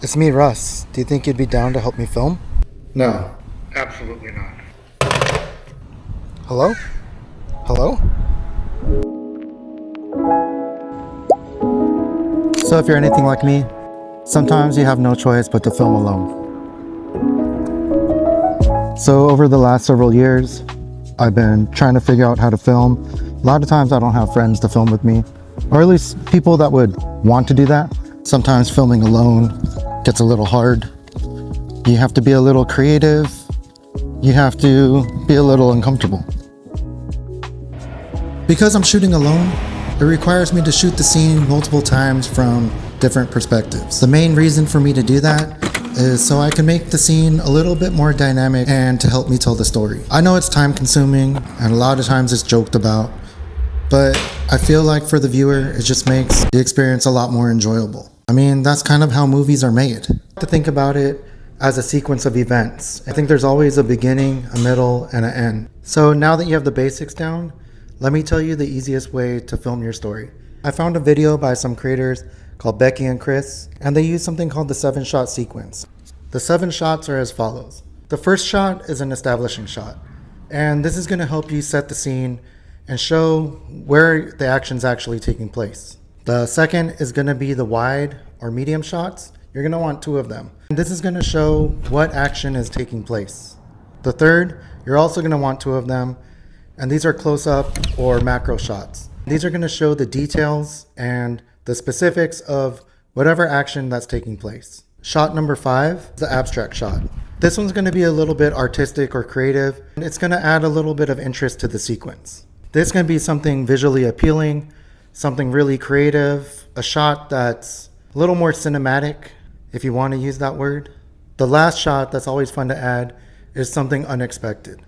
It's me, Russ. Do you think you'd be down to help me film? No, absolutely not. Hello? Hello? So if you're anything like me, sometimes you have no choice but to film alone. So over the last several years, I've been trying to figure out how to film. A lot of times I don't have friends to film with me, or at least people that would want to do that. Sometimes filming alone gets a little hard. You have to be a little creative. You have to be a little uncomfortable. Because I'm shooting alone, it requires me to shoot the scene multiple times from different perspectives. The main reason for me to do that is so I can make the scene a little bit more dynamic and to help me tell the story. I know it's time consuming and a lot of times it's joked about, but I feel like for the viewer, it just makes the experience a lot more enjoyable. I mean, that's kind of how movies are made. To think about it as a sequence of events. I think there's always a beginning, a middle, and an end. So now that you have the basics down, let me tell you the easiest way to film your story. I found a video by some creators called Becki and Chris, and they use something called the 7-shot sequence. The 7 shots are as follows. The first shot is an establishing shot, and this is going to help you set the scene and show where the action's actually taking place. The second is going to be the wide or medium shots. You're going to want 2 of them. And this is going to show what action is taking place. The third, you're also going to want 2 of them, and these are close-up or macro shots. These are going to show the details and the specifics of whatever action that's taking place. Shot number 5 is the abstract shot. This one's going to be a little bit artistic or creative, and it's going to add a little bit of interest to the sequence. This is going to be something visually appealing, something really creative, a shot that's a little more cinematic, if you want to use that word. The last shot that's always fun to add is something unexpected.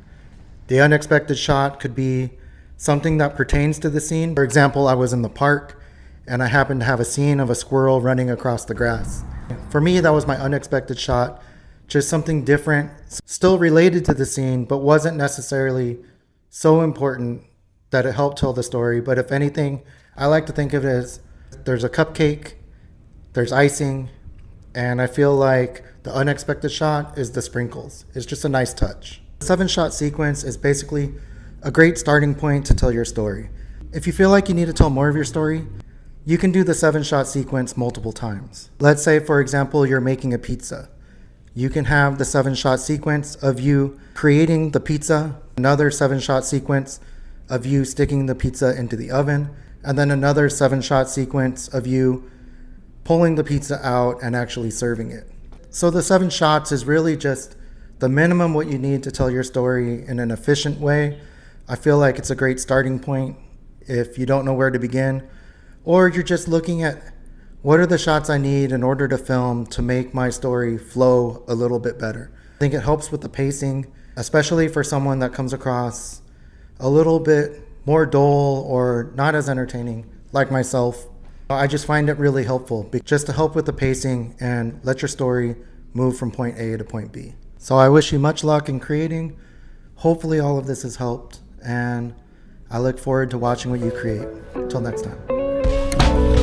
The unexpected shot could be something that pertains to the scene. For example, I was in the park and I happened to have a scene of a squirrel running across the grass. For me, that was my unexpected shot, just something different, still related to the scene, but wasn't necessarily so important that it helped tell the story. But if anything, I like to think of it as there's a cupcake, there's icing, and I feel like the unexpected shot is the sprinkles. It's just a nice touch. The 7-shot sequence is basically a great starting point to tell your story. If you feel like you need to tell more of your story, you can do the 7-shot sequence multiple times. Let's say, for example, you're making a pizza. You can have the 7-shot sequence of you creating the pizza, another 7-shot sequence of you sticking the pizza into the oven, and then another 7-shot sequence of you pulling the pizza out and actually serving it. So the 7 shots is really just the minimum what you need to tell your story in an efficient way. I feel like it's a great starting point if you don't know where to begin, or you're just looking at what are the shots I need in order to film to make my story flow a little bit better. I think it helps with the pacing, especially for someone that comes across a little bit more dull or not as entertaining like myself. I just find it really helpful just to help with the pacing and let your story move from point A to point B. So I wish you much luck in creating. Hopefully all of this has helped, and I look forward to watching what you create. Until next time.